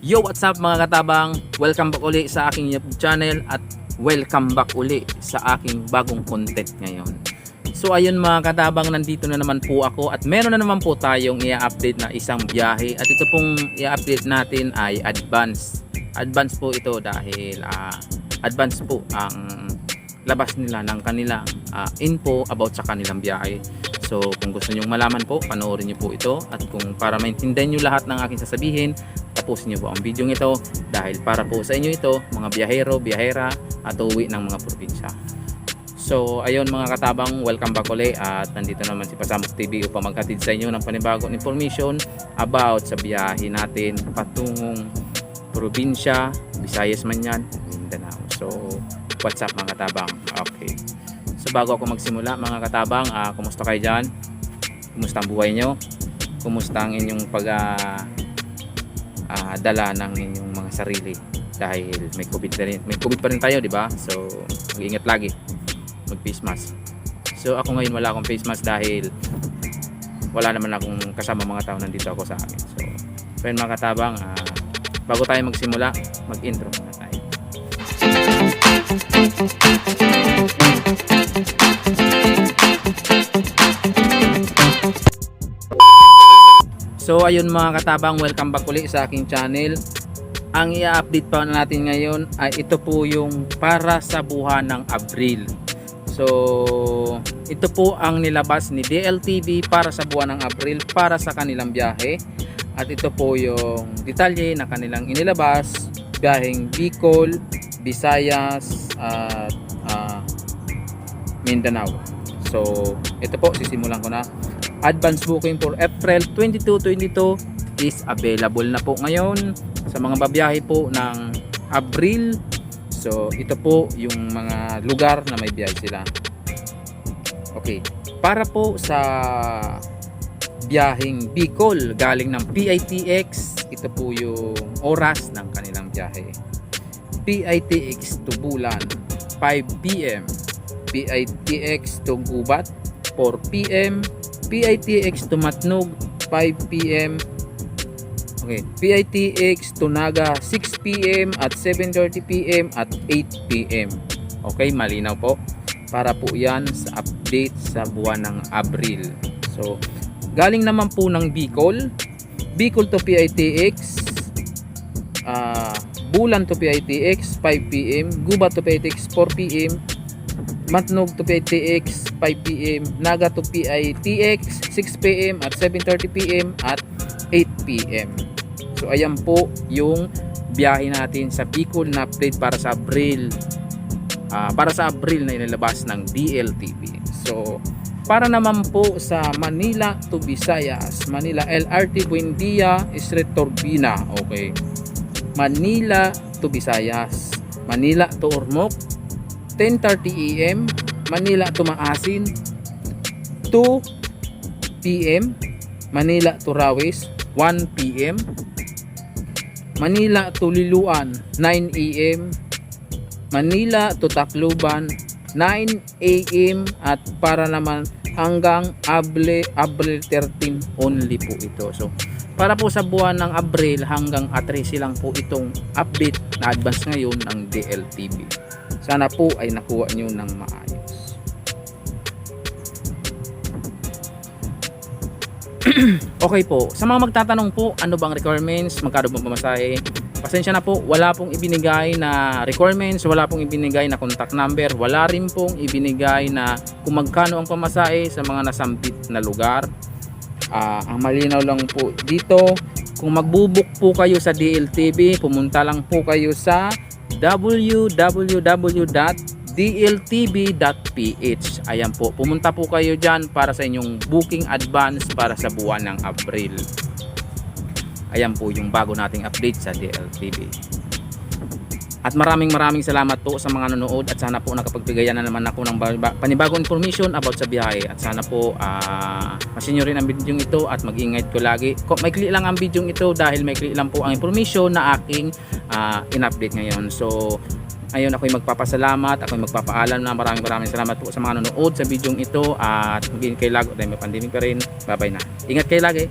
Yo, what's up mga katabang? Welcome back uli sa aking YouTube channel at welcome back uli sa aking bagong content ngayon. So ayun mga katabang, nandito na naman po ako at meron na naman po tayong i-update na isang biyahe. At ito pong i-update natin ay advance. Advance po ito dahil advance po ang labas nila ng kanilang info about sa kanilang biyahe. So kung gusto nyo malaman po, panoorin nyo po ito. At kung para maintindihan nyo lahat ng aking sasabihin, tapusin nyo po ang video ito dahil para po sa inyo ito, mga biyahero, biyahera at uwi ng mga probinsya. So ayun mga katabang, welcome back ulit at nandito naman si Pasamok TV upang maghatid sa inyo ng panibagong information about sa biyahe natin patungong probinsya, Visayas man yan, Mindanao. So what's up mga katabang? Okay. So bago ako magsimula mga katabang, kumusta kayo dyan? Kumusta ang buhay nyo? Kumusta ang inyong dala ng inyong mga sarili? Dahil may COVID pa rin tayo, di ba? So mag-ingat lagi, mag-face mask. So ako ngayon wala akong face mask dahil wala naman akong kasama mga tao, nandito ako sa amin. So yun mga katabang, bago tayo magsimula, mag-intro muna tayo. So ayun mga katabang, welcome back ulit sa aking channel. Ang i-update pa natin ngayon ay ito po yung para sa buwan ng Abril. So ito po ang nilabas ni DLTV para sa buwan ng Abril para sa kanilang biyahe. At ito po yung detalye na kanilang inilabas, biyaheng Bicol, Visayas at Mindanao. So ito po, sisimulan ko na. Advance booking for April 22 is available na po ngayon sa mga babiyahe po ng Abril. So ito po yung mga lugar na may biyahe sila. Okay, para po sa biyaheng Bicol galing ng PITX, ito po yung oras ng kanilang biyahe. PITX to Bulan 5 PM, PITX to Gubat 4 PM, PITX to Matnog 5 PM. Okay, PITX to Naga 6 PM at 7:30 PM at 8 PM. Okay, malinaw po. Para po 'yan sa update sa buwan ng Abril. So, galing naman po ng Bicol to PITX, Bulan to PITX 5 PM, Gubat to PITX 4 PM, Matnog to PITX 5 PM, Naga to PITX 6 PM at 7:30 PM at 8 PM. So ayan po yung biyahe natin sa Bicol na update para sa Abril. Para sa Abril na inilabas ng DLTV. So para naman po sa Manila to Visayas, Manila LRT Buendia Street Turbina. Okay. Manila to Visayas, Manila to Ormoc 10:30 AM, Manila to Maasin 2 PM, Manila to Rawis 1 PM, Manila to Liloan 9 AM, Manila to Tacloban 9 AM at para naman hanggang Abril 13 only po ito. So para po sa buwan ng Abril hanggang 13 lang po itong update na advance ngayon ng DLTV. Sana po ay nakuha nyo ng maayos. Okay po, sa mga magtatanong po ano bang requirements, magkano bang pamasahe, pasensya na po, wala pong ibinigay na requirements, wala pong ibinigay na contact number, wala rin pong ibinigay na kung magkano ang pamasahe sa mga nasambit na lugar. Ang malinaw lang po dito, kung magbubuk po kayo sa DLTV, pumunta lang po kayo sa www.dltv.ph. Ayan po, pumunta po kayo dyan para sa inyong booking advance para sa buwan ng Abril. Ayan po yung bago nating update sa DLTV. At maraming salamat po sa mga nanonood at sana po nakapagbigayan na naman ako ng panibagong information about sa biyahe. At sana po masin nyo rin ang video ito at mag-ingay ko lagi. Maikli lang ang video ito dahil maikli lang po ang information na aking in-update ngayon. So ayun, ako'y magpapasalamat, ako'y magpapaalam na maraming salamat po sa mga nanonood sa video ito at mag-ingay kayo lagi dahil may pandemic pa rin. Bye bye na. Ingat kayo lagi.